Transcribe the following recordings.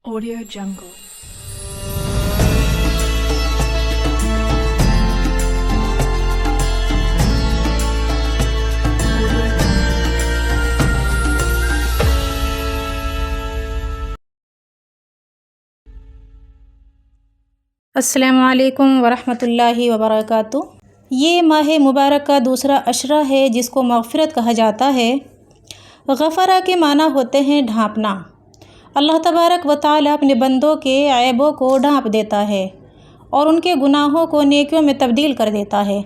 Audio Jungle. السلام علیکم ورحمۃ اللہ وبرکاتہ۔ یہ ماہ مبارک کا دوسرا عشرہ ہے جس کو مغفرت کہا جاتا ہے۔ غفرہ کے معنی ہوتے ہیں ڈھانپنا۔ اللہ تبارک و تعالیٰ اپنے بندوں کے عیبوں کو ڈھانپ دیتا ہے اور ان کے گناہوں کو نیکیوں میں تبدیل کر دیتا ہے۔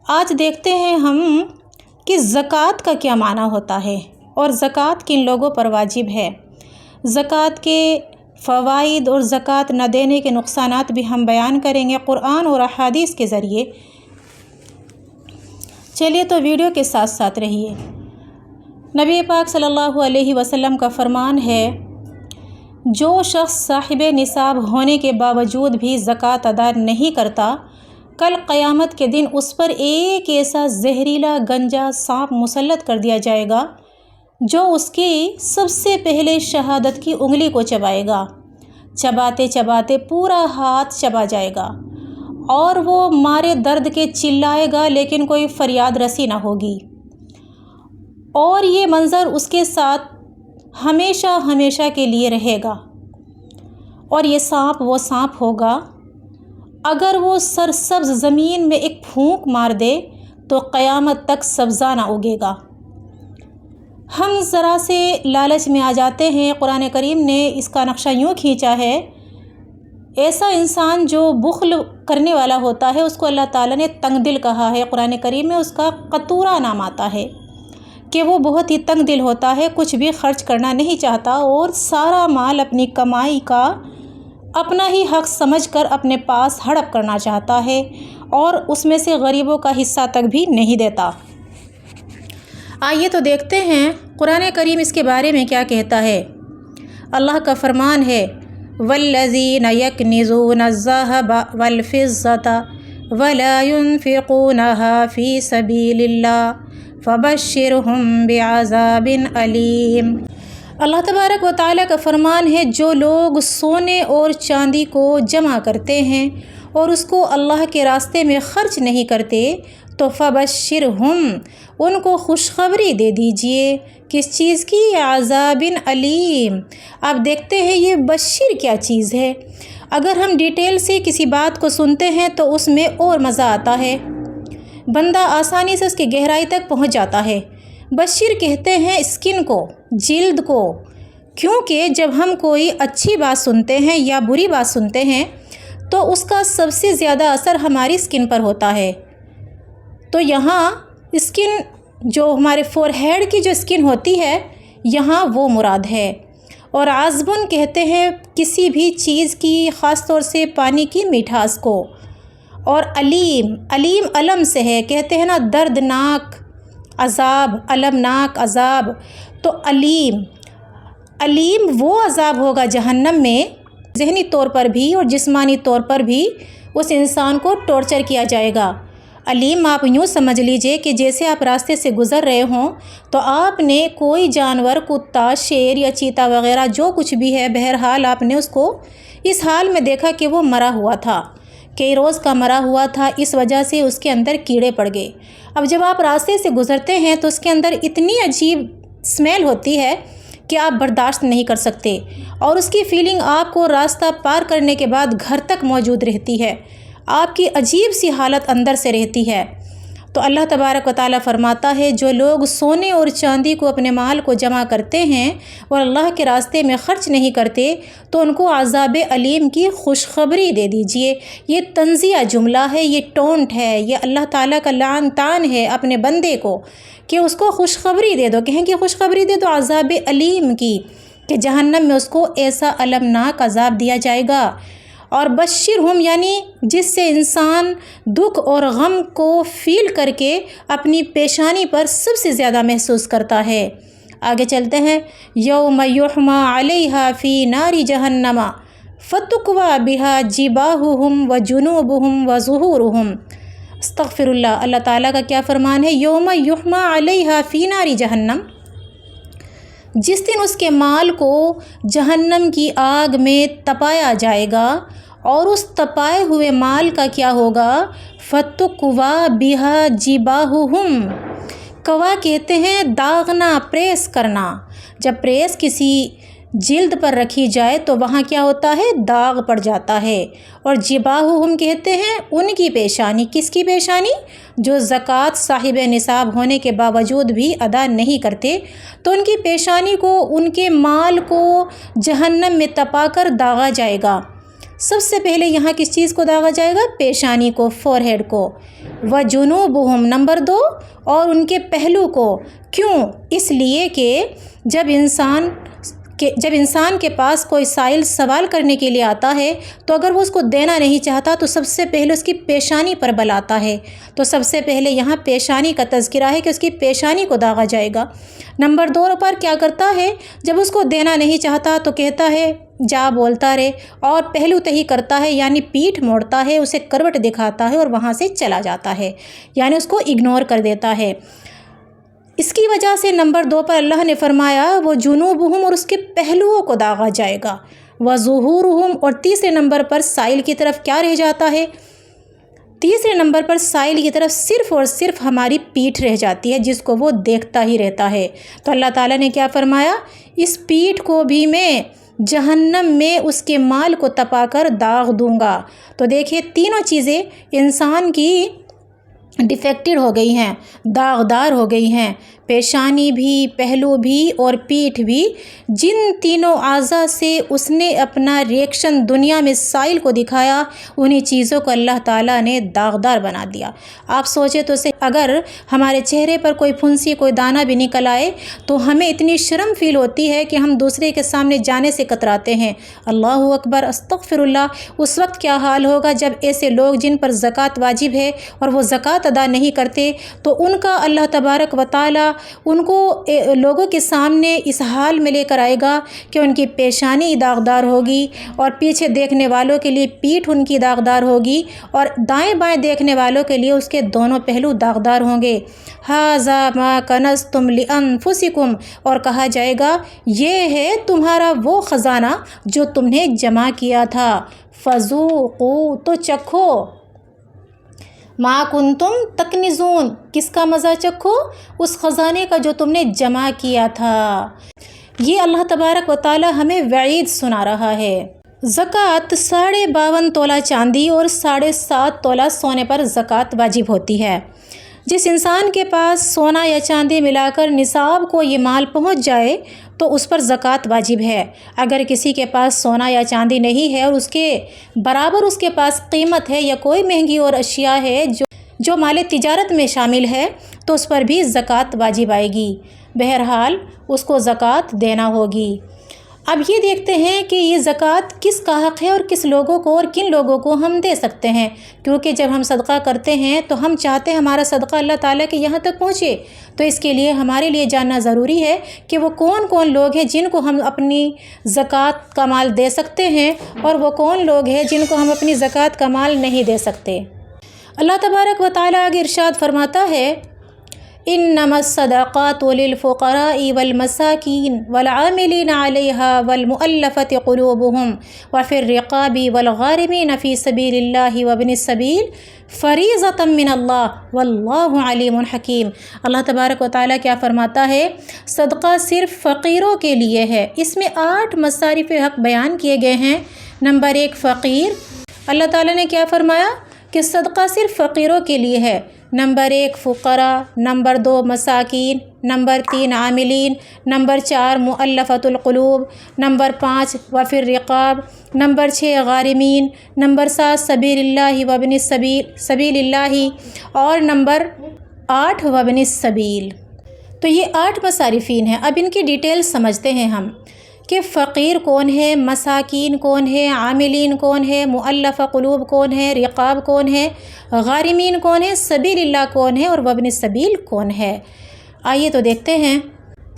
آج دیکھتے ہیں ہم کہ زکوٰۃ کا کیا معنی ہوتا ہے اور زکوٰۃ کن لوگوں پر واجب ہے۔ زکوٰۃ کے فوائد اور زکوٰۃ نہ دینے کے نقصانات بھی ہم بیان کریں گے قرآن اور احادیث کے ذریعے۔ چلیے تو ویڈیو کے ساتھ ساتھ رہیے۔ نبی پاک صلی اللہ علیہ وسلم کا فرمان ہے، جو شخص صاحب نصاب ہونے کے باوجود بھی زکوٰۃ ادا نہیں کرتا، کل قیامت کے دن اس پر ایک ایسا زہریلا گنجا سانپ مسلط کر دیا جائے گا جو اس کی سب سے پہلے شہادت کی انگلی کو چبائے گا۔ چباتے چباتے پورا ہاتھ چبا جائے گا اور وہ مارے درد کے چلائے گا لیکن کوئی فریاد رسی نہ ہوگی، اور یہ منظر اس کے ساتھ ہمیشہ ہمیشہ کے لیے رہے گا۔ اور یہ سانپ وہ سانپ ہوگا، اگر وہ سرسبز زمین میں ایک پھونک مار دے تو قیامت تک سبزہ نہ اگے گا۔ ہم ذرا سے لالچ میں آ جاتے ہیں۔ قرآن کریم نے اس کا نقشہ یوں کھینچا ہے، ایسا انسان جو بخل کرنے والا ہوتا ہے اس کو اللہ تعالیٰ نے تنگ دل کہا ہے۔ قرآن کریم میں اس کا قطورہ نام آتا ہے کہ وہ بہت ہی تنگ دل ہوتا ہے، کچھ بھی خرچ کرنا نہیں چاہتا اور سارا مال اپنی کمائی کا اپنا ہی حق سمجھ کر اپنے پاس ہڑپ کرنا چاہتا ہے اور اس میں سے غریبوں کا حصہ تک بھی نہیں دیتا۔ آئیے تو دیکھتے ہیں قرآن کریم اس کے بارے میں کیا کہتا ہے۔ اللہ کا فرمان ہے، وَالَّذِينَ يَكْنِزُونَ الذَّهَبَ وَالْفِضَّةَ وَلَا يُنْفِقُونَهَا فِي سَبِيلِ اللَّهِ فَبَشِّرْهُم بِعَذَابٍ أَلِيمٍ۔ اللہ تبارک و تعالیٰ کا فرمان ہے، جو لوگ سونے اور چاندی کو جمع کرتے ہیں اور اس کو اللہ کے راستے میں خرچ نہیں کرتے تو فَبَشِّرْهُم، ان کو خوشخبری دے دیجئے۔ کس چیز کی؟ عذاب علیم۔ اب دیکھتے ہیں یہ بشیر کیا چیز ہے۔ اگر ہم ڈیٹیل سے کسی بات کو سنتے ہیں تو اس میں اور مزہ آتا ہے، بندہ آسانی سے اس کی گہرائی تک پہنچ جاتا ہے۔ بشیر کہتے ہیں اسکن کو، جلد کو، کیونکہ جب ہم کوئی اچھی بات سنتے ہیں یا بری بات سنتے ہیں تو اس کا سب سے زیادہ اثر ہماری اسکن پر ہوتا ہے۔ تو یہاں اسکن جو ہمارے فور ہیڈ کی جو اسکن ہوتی ہے یہاں وہ مراد ہے۔ اور عذبن کہتے ہیں کسی بھی چیز کی، خاص طور سے پانی کی مٹھاس کو۔ اور علیم، علیم علم سے ہے، کہتے ہیں نا دردناک عذاب، المناک عذاب۔ تو علیم، علیم وہ عذاب ہوگا جہنم میں، ذہنی طور پر بھی اور جسمانی طور پر بھی اس انسان کو ٹارچر کیا جائے گا۔ علیم آپ یوں سمجھ لیجئے کہ جیسے آپ راستے سے گزر رہے ہوں تو آپ نے کوئی جانور، کتا، شیر یا چیتا وغیرہ جو کچھ بھی ہے، بہرحال آپ نے اس کو اس حال میں دیکھا کہ وہ مرا ہوا تھا، کئی روز کا مرا ہوا تھا، اس وجہ سے اس کے اندر کیڑے پڑ گئے۔ اب جب آپ راستے سے گزرتے ہیں تو اس کے اندر اتنی عجیب اسمیل ہوتی ہے کہ آپ برداشت نہیں کر سکتے، اور اس کی فیلنگ آپ کو راستہ پار کرنے کے بعد گھر تک موجود رہتی ہے، آپ کی عجیب سی حالت اندر سے رہتی ہے۔ تو اللہ تبارک و تعالیٰ فرماتا ہے، جو لوگ سونے اور چاندی کو، اپنے مال کو جمع کرتے ہیں اور اللہ کے راستے میں خرچ نہیں کرتے تو ان کو عذاب علیم کی خوشخبری دے دیجئے۔ یہ تنزیہ جملہ ہے، یہ ٹونٹ ہے، یہ اللہ تعالیٰ کا لعن طعن ہے اپنے بندے کو کہ اس کو خوشخبری دے دو۔ کہیں کہ خوشخبری دے دو عذاب علیم کی، کہ جہنم میں اس کو ایسا المناک عذاب دیا جائے گا۔ اور بشرہم یعنی جس سے انسان دکھ اور غم کو فیل کر کے اپنی پیشانی پر سب سے زیادہ محسوس کرتا ہے۔ آگے چلتے ہیں، یوم یحمى علیہا فی نار جہنم فتکوی بہا جباہہم وجنوبہم وظہورہم۔ استغفر اللہ۔ اللہ تعالیٰ کا کیا فرمان ہے، یوم یحمى علیہا فی نار جہنم، جس دن اس کے مال کو جہنم کی آگ میں تپایا جائے گا، اور اس تپائے ہوئے مال کا کیا ہوگا؟ فتقوا بہا جباہہم، کوا کہتے ہیں داغنا، پریس کرنا۔ جب پریس کسی جلد پر رکھی جائے تو وہاں کیا ہوتا ہے؟ داغ پڑ جاتا ہے۔ اور جباہہم کہتے ہیں ان کی پیشانی۔ کس کی پیشانی؟ جو زکوٰۃ صاحب نصاب ہونے کے باوجود بھی ادا نہیں کرتے، تو ان کی پیشانی کو، ان کے مال کو جہنم میں تپا کر داغا جائے گا۔ سب سے پہلے یہاں کس چیز کو داغا جائے گا؟ پیشانی کو، فور ہیڈ کو۔ وجنوبہم، نمبر 2، اور ان کے پہلو کو۔ کیوں؟ اس لیے کہ جب انسان کے پاس کوئی سائل سوال کرنے کے لیے آتا ہے تو اگر وہ اس کو دینا نہیں چاہتا تو سب سے پہلے اس کی پیشانی پر بل آتا ہے۔ تو سب سے پہلے یہاں پیشانی کا تذکرہ ہے کہ اس کی پیشانی کو داغا جائے گا۔ نمبر 2 پر کیا کرتا ہے؟ جب اس کو دینا نہیں چاہتا تو کہتا ہے جا بولتا رہے، اور پہلو تہی کرتا ہے، یعنی پیٹھ موڑتا ہے، اسے کروٹ دکھاتا ہے اور وہاں سے چلا جاتا ہے، یعنی اس کو اگنور کر دیتا ہے۔ اس کی وجہ سے نمبر 2 پر اللہ نے فرمایا وہ جنوبہم، اور اس کے پہلوؤں کو داغا جائے گا۔ وظہورہم، اور تیسرے نمبر پر سائل کی طرف کیا رہ جاتا ہے؟ تیسرے نمبر پر سائل کی طرف صرف اور صرف ہماری پیٹھ رہ جاتی ہے، جس کو وہ دیکھتا ہی رہتا ہے۔ تو اللہ تعالیٰ نے کیا فرمایا؟ اس پیٹھ کو بھی میں جہنم میں اس کے مال کو تپا کر داغ دوں گا۔ تو دیکھیے تینوں چیزیں انسان کی ڈیفیکٹڈ ہو گئی ہیں، داغدار ہو گئی ہیں، پیشانی بھی، پہلو بھی اور پیٹھ بھی۔ جن تینوں اعضاء سے اس نے اپنا ریئیکشن دنیا میں سائل کو دکھایا، انہی چیزوں کو اللہ تعالیٰ نے داغدار بنا دیا۔ آپ سوچیں تو صحیح، اگر ہمارے چہرے پر کوئی پھنسی، کوئی دانہ بھی نکل آئے تو ہمیں اتنی شرم فیل ہوتی ہے کہ ہم دوسرے کے سامنے جانے سے کتراتے ہیں۔ اللہ اکبر، استغفر اللہ۔ اس وقت کیا حال ہوگا جب ایسے لوگ جن پر زکوٰۃ واجب ہے اور وہ زکوٰۃ ادا نہیں کرتے، تو ان کا اللہ تبارک و تعالیٰ ان کو لوگوں کے سامنے اس حال میں لے کر آئے گا کہ ان کی پیشانی داغدار ہوگی، اور پیچھے دیکھنے والوں کے لیے پیٹھ ان کی داغدار ہوگی، اور دائیں بائیں دیکھنے والوں کے لیے اس کے دونوں پہلو داغدار ہوں گے۔ ھذا ما کنزتم لانفسکم، اور کہا جائے گا یہ ہے تمہارا وہ خزانہ جو تم نے جمع کیا تھا، فذوقوا، تو چکھو، ما کنتم تکنزون، کس کا مزہ چکھو؟ اس خزانے کا جو تم نے جمع کیا تھا۔ یہ اللہ تبارک و تعالی ہمیں وعید سنا رہا ہے۔ زکوٰۃ 52.5 تولہ چاندی اور 7.5 تولہ سونے پر زکوٰۃ واجب ہوتی ہے۔ جس انسان کے پاس سونا یا چاندی ملا کر نصاب کو یہ مال پہنچ جائے تو اس پر زکوٰۃ واجب ہے۔ اگر کسی کے پاس سونا یا چاندی نہیں ہے اور اس کے برابر اس کے پاس قیمت ہے یا کوئی مہنگی اور اشیاء ہے جو مال تجارت میں شامل ہے تو اس پر بھی زکوٰۃ واجب آئے گی۔ بہرحال اس کو زکوٰۃ دینا ہوگی۔ اب یہ دیکھتے ہیں کہ یہ زکوٰۃ کس کا حق ہے اور کس لوگوں کو اور کن لوگوں کو ہم دے سکتے ہیں، کیونکہ جب ہم صدقہ کرتے ہیں تو ہم چاہتے ہیں ہمارا صدقہ اللہ تعالیٰ کے یہاں تک پہنچے، تو اس کے لیے ہمارے لیے جاننا ضروری ہے کہ وہ کون کون لوگ ہیں جن کو ہم اپنی زکوٰۃ کا مال دے سکتے ہیں، اور وہ کون لوگ ہیں جن کو ہم اپنی زکوٰۃ کا مال نہیں دے سکتے۔ اللہ تبارک و تعالیٰ آگے ارشاد فرماتا ہے انما الصدقات للفقراء والمساکین والعاملین علیہا والمؤلفۃ قلوبہم وفی الرقاب والغارمین فی سبیل اللہ وابن السبیل فریضۃ من اللہ واللہ علیم حکیم۔ اللہ تبارک و تعالیٰ کیا فرماتا ہے؟ صدقہ صرف فقیروں کے لیے ہے۔ اس میں 8 مصارف حق بیان کیے گئے ہیں۔ نمبر 1 فقیر، اللہ تعالیٰ نے کیا فرمایا کہ صدقہ صرف فقیروں کے لیے ہے۔ نمبر 1 فقراء، نمبر 2 مساکین، نمبر 3 عاملین، نمبر 4 مؤلفۃ القلوب، نمبر 5 وفی الرقاب، نمبر 6 غارمین، نمبر 7 سبیل اللہ وابن السبیل، سبیل اللہ، اور نمبر 8 وابن السبیل۔ تو یہ 8 مصارفین ہیں۔ اب ان کی ڈیٹیل سمجھتے ہیں ہم کہ فقیر کون ہے، مساکین کون ہے، عاملین کون ہے، مؤلفہ قلوب کون ہے، رقاب کون ہے، غارمین کون ہے، سبیل اللہ کون ہے، اور وابن السبیل کون ہے۔ آئیے تو دیکھتے ہیں۔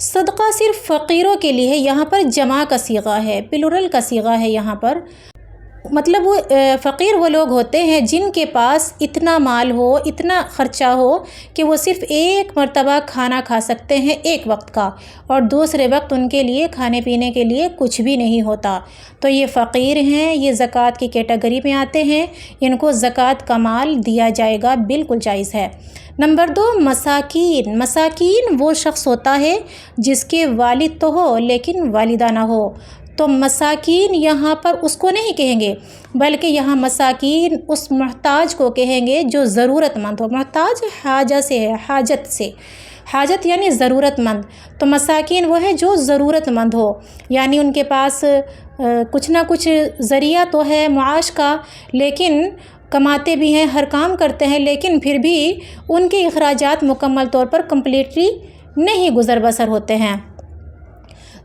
صدقہ صرف فقیروں کے لیے ہے، یہاں پر جمع کا صیغہ ہے، پلورل کا صیغہ ہے۔ یہاں پر مطلب وہ فقیر وہ لوگ ہوتے ہیں جن کے پاس اتنا مال ہو، اتنا خرچہ ہو کہ وہ صرف ایک مرتبہ کھانا کھا سکتے ہیں ایک وقت کا، اور دوسرے وقت ان کے لیے کھانے پینے کے لیے کچھ بھی نہیں ہوتا، تو یہ فقیر ہیں، یہ زکوٰۃ کی کیٹیگری میں آتے ہیں، ان کو زکوٰۃ کا مال دیا جائے گا، بالکل جائز ہے۔ نمبر 2، مساکین۔ مساکین وہ شخص ہوتا ہے جس کے والد تو ہو لیکن والدہ نہ ہو، تو مساکین یہاں پر اس کو نہیں کہیں گے، بلکہ یہاں مساکین اس محتاج کو کہیں گے جو ضرورت مند ہو۔ محتاج حاجہ سے ہے، حاجت سے، حاجت یعنی ضرورت مند، تو مساکین وہ ہے جو ضرورت مند ہو، یعنی ان کے پاس کچھ نہ کچھ ذریعہ تو ہے معاش کا، لیکن کماتے بھی ہیں، ہر کام کرتے ہیں، لیکن پھر بھی ان کے اخراجات مکمل طور پر کمپلیٹلی نہیں گزر بسر ہوتے ہیں،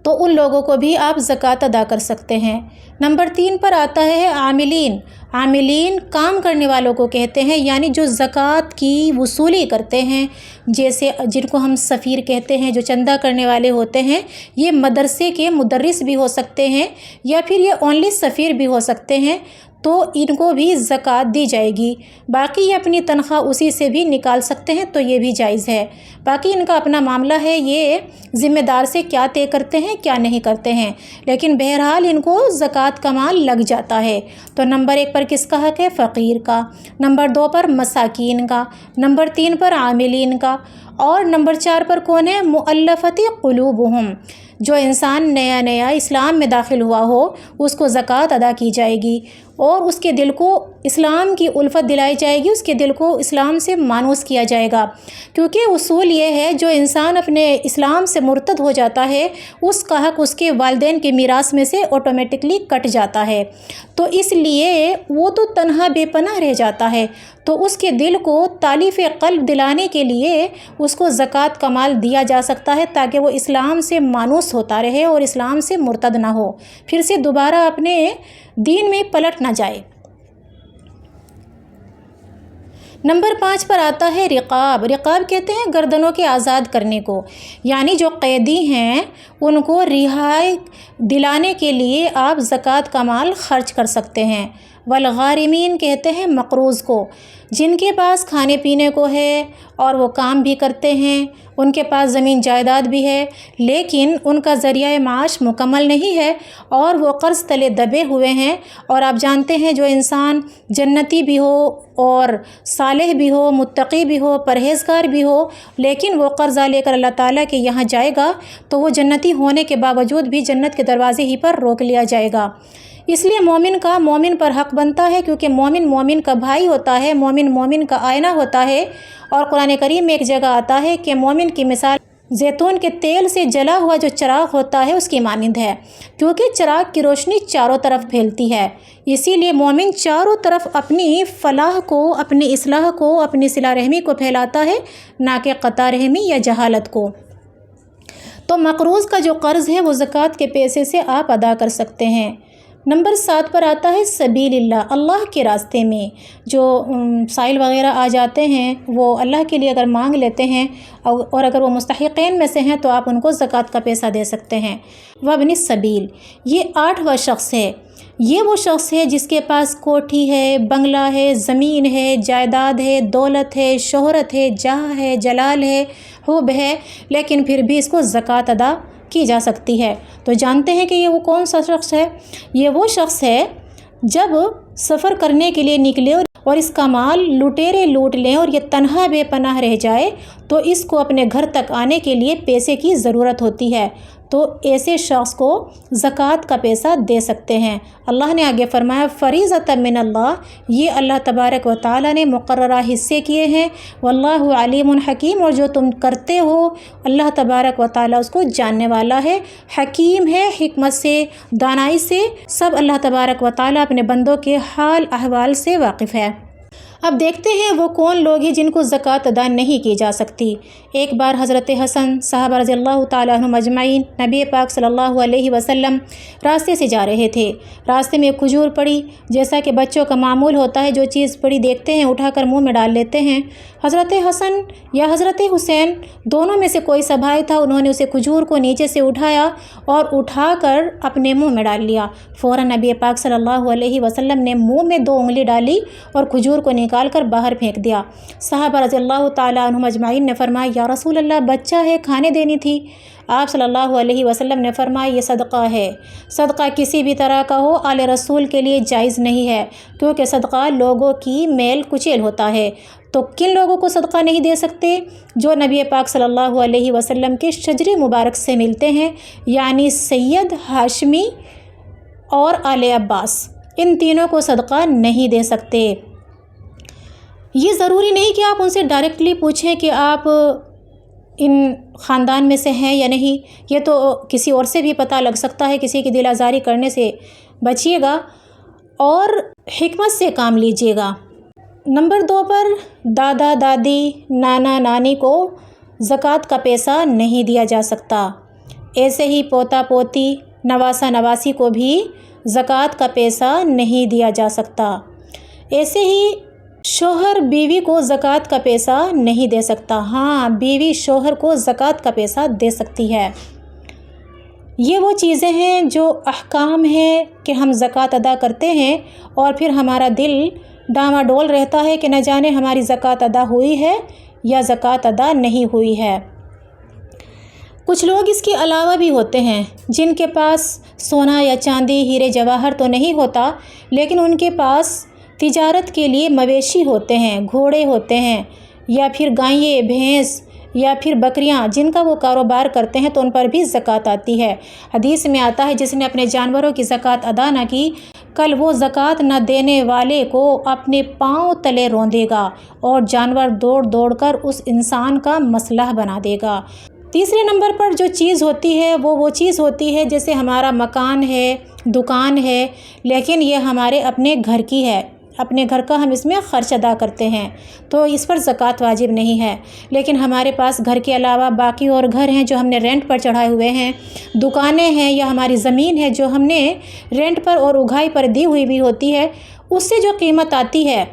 تو ان لوگوں کو بھی آپ زکوٰۃ ادا کر سکتے ہیں۔ نمبر 3 پر آتا ہے عاملین۔ عاملین کام کرنے والوں کو کہتے ہیں، یعنی جو زکوٰۃ کی وصولی کرتے ہیں، جیسے جن کو ہم سفیر کہتے ہیں، جو چندہ کرنے والے ہوتے ہیں، یہ مدرسے کے مدرس بھی ہو سکتے ہیں یا پھر یہ اونلی سفیر بھی ہو سکتے ہیں، تو ان کو بھی زکوٰۃ دی جائے گی۔ باقی یہ اپنی تنخواہ اسی سے بھی نکال سکتے ہیں، تو یہ بھی جائز ہے۔ باقی ان کا اپنا معاملہ ہے، یہ ذمہ دار سے کیا طے کرتے ہیں کیا نہیں کرتے ہیں، لیکن بہرحال ان کو زکوٰۃ کا مال لگ جاتا ہے۔ تو نمبر 1 پر کس کا حق ہے؟ فقیر کا۔ نمبر 2 پر مساکین کا۔ نمبر 3 پر عاملین کا۔ اور نمبر 4 پر کون ہے؟ مؤلفۃ قلوبہم۔ جو انسان نیا نیا اسلام میں داخل ہوا ہو اس کو زکوٰۃ ادا کی جائے گی، اور اس کے دل کو اسلام کی الفت دلائی جائے گی، اس کے دل کو اسلام سے مانوس کیا جائے گا، کیونکہ اصول یہ ہے جو انسان اپنے اسلام سے مرتد ہو جاتا ہے اس کا حق اس کے والدین کے میراث میں سے آٹومیٹکلی کٹ جاتا ہے، تو اس لیے وہ تو تنہا بے پناہ رہ جاتا ہے، تو اس کے دل کو تالیف قلب دلانے کے لیے اس کو زکوٰۃ کا مال دیا جا سکتا ہے، تاکہ وہ اسلام سے مانوس ہوتا رہے اور اسلام سے مرتد نہ ہو، پھر سے دوبارہ اپنے دین میں پلٹ نہ جائے۔ نمبر 5 پر آتا ہے رقاب۔ رقاب کہتے ہیں گردنوں کے آزاد کرنے کو، یعنی جو قیدی ہیں ان کو رہائی دلانے کے لیے آپ زکوٰۃ کا مال خرچ کر سکتے ہیں۔ والغارمین کہتے ہیں مقروض کو، جن کے پاس کھانے پینے کو ہے اور وہ کام بھی کرتے ہیں، ان کے پاس زمین جائیداد بھی ہے، لیکن ان کا ذریعہ معاش مکمل نہیں ہے اور وہ قرض تلے دبے ہوئے ہیں، اور آپ جانتے ہیں جو انسان جنتی بھی ہو اور صالح بھی ہو، متقی بھی ہو، پرہیزگار بھی ہو، لیکن وہ قرضہ لے کر اللہ تعالیٰ کے یہاں جائے گا تو وہ جنتی ہونے کے باوجود بھی جنت کے دروازے ہی پر روک لیا جائے گا۔ اس لیے مومن پر حق بنتا ہے، کیونکہ مومن کا بھائی ہوتا ہے، مومن کا آئینہ ہوتا ہے، اور قرآن کریم میں ایک جگہ آتا ہے کہ مومن کی مثال زیتون کے تیل سے جلا ہوا جو چراغ ہوتا ہے اس کی مانند ہے، کیونکہ چراغ کی روشنی چاروں طرف پھیلتی ہے، اسی لیے مومن چاروں طرف اپنی فلاح کو، اپنی اصلاح کو، اپنی صلہ رحمی کو پھیلاتا ہے، نہ کہ قطع رحمی یا جہالت کو۔ تو مقروض کا جو قرض ہے وہ زکوٰۃ کے پیسے سے آپ ادا کر سکتے ہیں۔ نمبر 7 پر آتا ہے سبیل اللہ۔ اللہ کے راستے میں جو سائل وغیرہ آ جاتے ہیں وہ اللہ کے لیے اگر مانگ لیتے ہیں اور اگر وہ مستحقین میں سے ہیں تو آپ ان کو زکوٰۃ کا پیسہ دے سکتے ہیں۔ وابن السبیل، یہ 8واں شخص ہے، یہ وہ شخص ہے جس کے پاس کوٹھی ہے، بنگلہ ہے، زمین ہے، جائیداد ہے، دولت ہے، شہرت ہے، جاہ ہے، جلال ہے، حب ہے، لیکن پھر بھی اس کو زکوٰۃ ادا کی جا سکتی ہے۔ تو جانتے ہیں کہ یہ وہ کون سا شخص ہے؟ یہ وہ شخص ہے جب سفر کرنے کے لیے نکلے اور اس کا مال لٹیرے لوٹ لیں اور یہ تنہا بے پناہ رہ جائے تو اس کو اپنے گھر تک آنے کے لیے پیسے کی ضرورت ہوتی ہے، تو ایسے شخص کو زکوٰۃ کا پیسہ دے سکتے ہیں۔ اللہ نے آگے فرمایا فریضۃ من اللہ، یہ اللہ تبارک و تعالیٰ نے مقررہ حصے کیے ہیں، واللہ علیم حکیم، اور جو تم کرتے ہو اللہ تبارک و تعالیٰ اس کو جاننے والا ہے، حکیم ہے، حکمت سے، دانائی سے، سب اللہ تبارک و تعالیٰ اپنے بندوں کے حال احوال سے واقف ہے۔ اب دیکھتے ہیں وہ کون لوگ ہیں جن کو زکوٰۃ ادا نہیں کی جا سکتی۔ ایک بار حضرت حسن صحابہ رضی اللہ تعالیٰ عنہم اجمعین نبی پاک صلی اللہ علیہ وسلم راستے سے جا رہے تھے۔ راستے میں ایک کھجور پڑی، جیسا کہ بچوں کا معمول ہوتا ہے، جو چیز پڑی دیکھتے ہیں اٹھا کر منہ میں ڈال لیتے ہیں۔ حضرت حسن یا حضرت حسین دونوں میں سے کوئی سا بھائی تھا، انہوں نے اسے کھجور کو نیچے سے اٹھایا اور اٹھا کر اپنے منہ میں ڈال لیا۔ فوراً نبی پاک صلی اللہ علیہ وسلم نے منہ میں 2 انگلی ڈالی اور کھجور کو نکال کر باہر پھینک دیا۔ صحابہ رضی اللہ تعالیٰ عنہم اجمعین نے فرمایا، یا رسول اللہ، بچہ ہے، کھانے دینی تھی۔ آپ صلی اللہ علیہ وسلم نے فرمایا، یہ صدقہ ہے۔ صدقہ کسی بھی طرح کا ہو آل رسول کے لیے جائز نہیں ہے، کیونکہ صدقہ لوگوں کی میل کچیل ہوتا ہے۔ تو کن لوگوں کو صدقہ نہیں دے سکتے؟ جو نبی پاک صلی اللہ علیہ وسلم کے شجر مبارک سے ملتے ہیں، یعنی سید، ہاشمی اور آل عباس، ان تینوں کو صدقہ نہیں دے سکتے۔ یہ ضروری نہیں کہ آپ ان سے ڈائریکٹلی پوچھیں کہ آپ ان خاندان میں سے ہیں یا نہیں، یہ تو کسی اور سے بھی پتہ لگ سکتا ہے۔ کسی کی دل آزاری کرنے سے بچیے گا اور حکمت سے کام لیجیے گا۔ نمبر 2 پر دادا دادی، نانا نانی کو زکوٰۃ کا پیسہ نہیں دیا جا سکتا۔ ایسے ہی پوتا پوتی، نواسا نواسی کو بھی زکوٰۃ کا پیسہ نہیں دیا جا سکتا۔ ایسے ہی شوہر بیوی کو زکوٰۃ کا پیسہ نہیں دے سکتا۔ ہاں، بیوی شوہر کو زکوٰۃ کا پیسہ دے سکتی ہے۔ یہ وہ چیزیں ہیں جو احکام ہیں کہ ہم زکوٰۃ ادا کرتے ہیں اور پھر ہمارا دل ڈاواڈول رہتا ہے کہ نہ جانے ہماری زکوٰۃ ادا ہوئی ہے یا زکوٰۃ ادا نہیں ہوئی ہے۔ کچھ لوگ اس کے علاوہ بھی ہوتے ہیں جن کے پاس سونا یا چاندی، ہیرے جواہر تو نہیں ہوتا، لیکن ان کے پاس تجارت کے لیے مویشی ہوتے ہیں، گھوڑے ہوتے ہیں، یا پھر گائیں، بھینس یا پھر بکریاں، جن کا وہ کاروبار کرتے ہیں، تو ان پر بھی زکوٰۃ آتی ہے۔ حدیث میں آتا ہے، جس نے اپنے جانوروں کی زکوٰۃ ادا نہ کی، کل وہ زکوٰۃ نہ دینے والے کو اپنے پاؤں تلے روندے گا اور جانور دوڑ دوڑ کر اس انسان کا مسلح بنا دے گا۔ تیسرے نمبر پر جو چیز ہوتی ہے وہ چیز ہوتی ہے جیسے ہمارا مکان ہے، دکان ہے، لیکن یہ ہمارے اپنے گھر کی ہے، اپنے گھر کا ہم اس میں خرچ ادا کرتے ہیں، تو اس پر زکوٰۃ واجب نہیں ہے۔ لیکن ہمارے پاس گھر کے علاوہ باقی اور گھر ہیں جو ہم نے رینٹ پر چڑھائے ہوئے ہیں، دکانیں ہیں یا ہماری زمین ہے جو ہم نے رینٹ پر اور اگائی پر دی ہوئی بھی ہوتی ہے، اس سے جو قیمت آتی ہے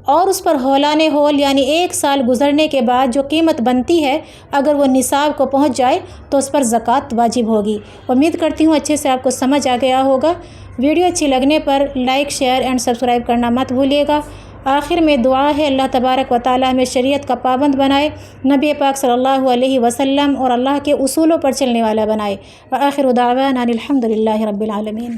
اور اس پر ہولان ہول یعنی 1 سال گزرنے کے بعد جو قیمت بنتی ہے، اگر وہ نصاب کو پہنچ جائے تو اس پر زکوٰۃ واجب ہوگی۔ امید کرتی ہوں اچھے سے آپ کو سمجھ آ گیا ہوگا۔ ویڈیو اچھی لگنے پر لائک، شیئر اینڈ سبسکرائب کرنا مت بھولیے گا۔ آخر میں دعا ہے، اللہ تبارک و تعالی ہمیں شریعت کا پابند بنائے، نبی پاک صلی اللہ علیہ وسلم اور اللہ کے اصولوں پر چلنے والا بنائے۔ وآخر دعوانا الحمد للہ رب العالمین۔